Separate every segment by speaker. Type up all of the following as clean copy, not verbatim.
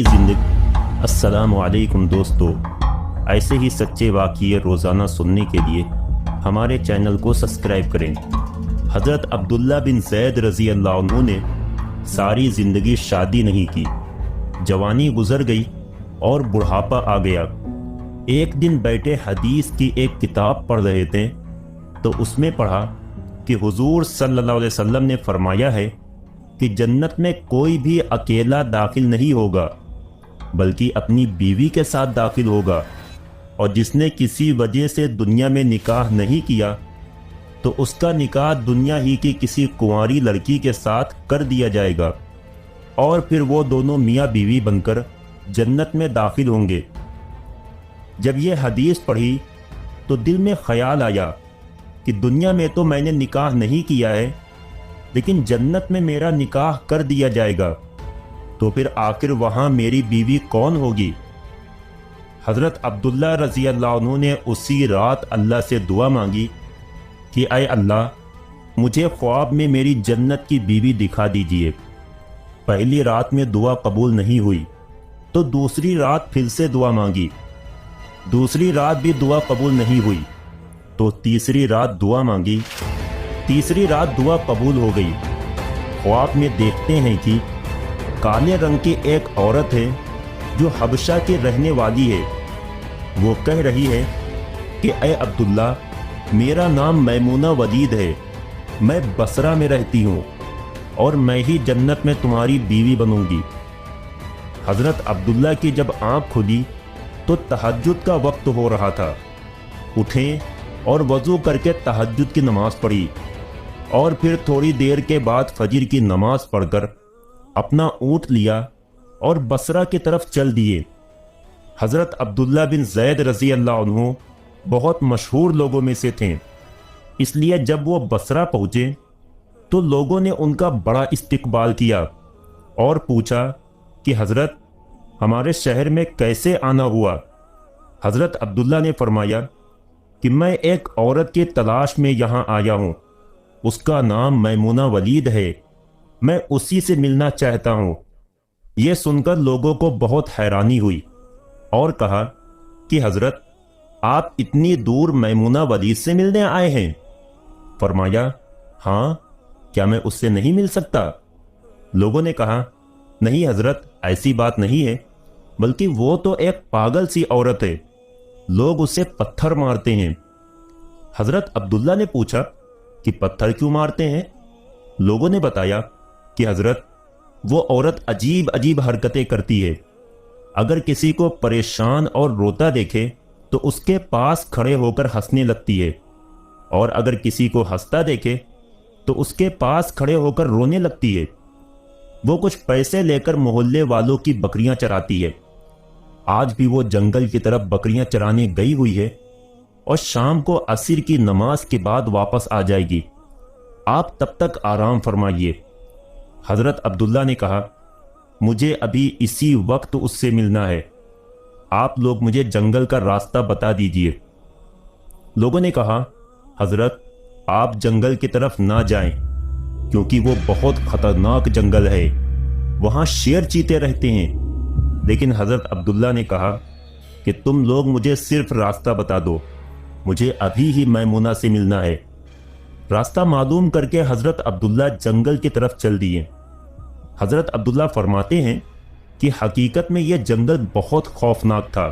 Speaker 1: زندگی السلام علیکم دوستو، ایسے ہی سچے واقعے روزانہ سننے کے لیے ہمارے چینل کو سبسکرائب کریں۔ حضرت عبداللہ بن زید رضی اللہ عنہ نے ساری زندگی شادی نہیں کی، جوانی گزر گئی اور بڑھاپا آ گیا۔ ایک دن بیٹھے حدیث کی ایک کتاب پڑھ رہے تھے تو اس میں پڑھا کہ حضور صلی اللہ علیہ وسلم نے فرمایا ہے کہ جنت میں کوئی بھی اکیلا داخل نہیں ہوگا بلکہ اپنی بیوی کے ساتھ داخل ہوگا، اور جس نے کسی وجہ سے دنیا میں نکاح نہیں کیا تو اس کا نکاح دنیا ہی کی کسی کنواری لڑکی کے ساتھ کر دیا جائے گا، اور پھر وہ دونوں میاں بیوی بن کر جنت میں داخل ہوں گے۔ جب یہ حدیث پڑھی تو دل میں خیال آیا کہ دنیا میں تو میں نے نکاح نہیں کیا ہے، لیکن جنت میں میرا نکاح کر دیا جائے گا، تو پھر آخر وہاں میری بیوی کون ہوگی؟ حضرت عبداللہ رضی اللہ عنہ نے اسی رات اللہ سے دعا مانگی کہ اے اللہ، مجھے خواب میں میری جنت کی بیوی دکھا دیجئے۔ پہلی رات میں دعا قبول نہیں ہوئی تو دوسری رات پھر سے دعا مانگی، دوسری رات بھی دعا قبول نہیں ہوئی تو تیسری رات دعا مانگی، تیسری رات دعا قبول ہو گئی۔ خواب میں دیکھتے ہیں کہ کالے رنگ کی ایک عورت ہے جو حبشہ کی رہنے والی ہے۔ وہ کہہ رہی ہے کہ اے عبداللہ، میرا نام میمونہ ولید ہے، میں بصرہ میں رہتی ہوں اور میں ہی جنت میں تمہاری بیوی بنوں گی۔ حضرت عبداللہ کی جب آنکھ کھلی تو تہجد کا وقت ہو رہا تھا۔ اٹھیں اور وضو کر کے تہجد کی نماز پڑھی، اور پھر تھوڑی دیر کے بعد فجر کی نماز پڑھ کر اپنا اونٹ لیا اور بصرہ کی طرف چل دیے۔ حضرت عبداللہ بن زید رضی اللہ عنہ بہت مشہور لوگوں میں سے تھے، اس لیے جب وہ بصرہ پہنچے تو لوگوں نے ان کا بڑا استقبال کیا اور پوچھا کہ حضرت، ہمارے شہر میں کیسے آنا ہوا؟ حضرت عبداللہ نے فرمایا کہ میں ایک عورت کی تلاش میں یہاں آیا ہوں، اس کا نام میمونہ ولید ہے، میں اسی سے ملنا چاہتا ہوں۔ یہ سن کر لوگوں کو بہت حیرانی ہوئی اور کہا کہ حضرت، آپ اتنی دور میمونہ ولید سے ملنے آئے ہیں؟ فرمایا ہاں، کیا میں اس سے نہیں مل سکتا؟ لوگوں نے کہا نہیں حضرت، ایسی بات نہیں ہے، بلکہ وہ تو ایک پاگل سی عورت ہے، لوگ اسے پتھر مارتے ہیں۔ حضرت عبداللہ نے پوچھا کہ پتھر کیوں مارتے ہیں؟ لوگوں نے بتایا کہ حضرت، وہ عورت عجیب عجیب حرکتیں کرتی ہے، اگر کسی کو پریشان اور روتا دیکھے تو اس کے پاس کھڑے ہو کر ہنسنے لگتی ہے، اور اگر کسی کو ہنستا دیکھے تو اس کے پاس کھڑے ہو کر رونے لگتی ہے۔ وہ کچھ پیسے لے کر محلے والوں کی بکریاں چراتی ہے، آج بھی وہ جنگل کی طرف بکریاں چرانے گئی ہوئی ہے اور شام کو عصر کی نماز کے بعد واپس آ جائے گی، آپ تب تک آرام فرمائیے۔ حضرت عبداللہ نے کہا مجھے ابھی اسی وقت اس سے ملنا ہے، آپ لوگ مجھے جنگل کا راستہ بتا دیجئے۔ لوگوں نے کہا حضرت، آپ جنگل کی طرف نہ جائیں کیونکہ وہ بہت خطرناک جنگل ہے، وہاں شیر چیتے رہتے ہیں۔ لیکن حضرت عبداللہ نے کہا کہ تم لوگ مجھے صرف راستہ بتا دو، مجھے ابھی ہی میمونہ سے ملنا ہے۔ راستہ معلوم کر کے حضرت عبداللہ جنگل کی طرف چل دیے۔ حضرت عبداللہ فرماتے ہیں کہ حقیقت میں یہ جنگل بہت خوفناک تھا،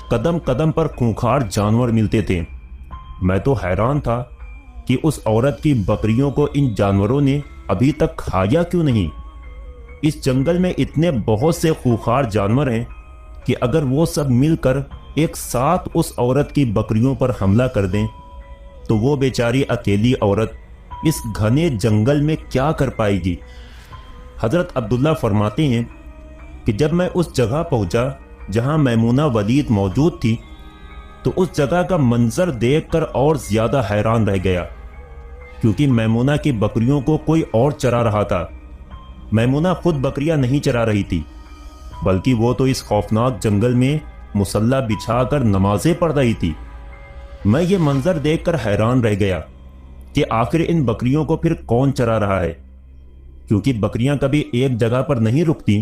Speaker 1: قدم قدم پر خونخوار جانور ملتے تھے۔ میں تو حیران تھا کہ اس عورت کی بکریوں کو ان جانوروں نے ابھی تک کھایا کیوں نہیں؟ اس جنگل میں اتنے بہت سے خونخوار جانور ہیں کہ اگر وہ سب مل کر ایک ساتھ اس عورت کی بکریوں پر حملہ کر دیں تو وہ بیچاری اکیلی عورت اس گھنے جنگل میں کیا کر پائے گی؟ حضرت عبداللہ فرماتے ہیں کہ جب میں اس جگہ پہنچا جہاں میمونہ ولید موجود تھی تو اس جگہ کا منظر دیکھ کر اور زیادہ حیران رہ گیا، کیونکہ میمونہ کی بکریوں کو کوئی اور چرا رہا تھا۔ میمونہ خود بکریاں نہیں چرا رہی تھی، بلکہ وہ تو اس خوفناک جنگل میں مصلی بچھا کر نمازیں پڑھ رہی تھی۔ میں یہ منظر دیکھ کر حیران رہ گیا کہ آخر ان بکریوں کو پھر کون چرا رہا ہے، کیونکہ بکریاں کبھی ایک جگہ پر نہیں رکتی،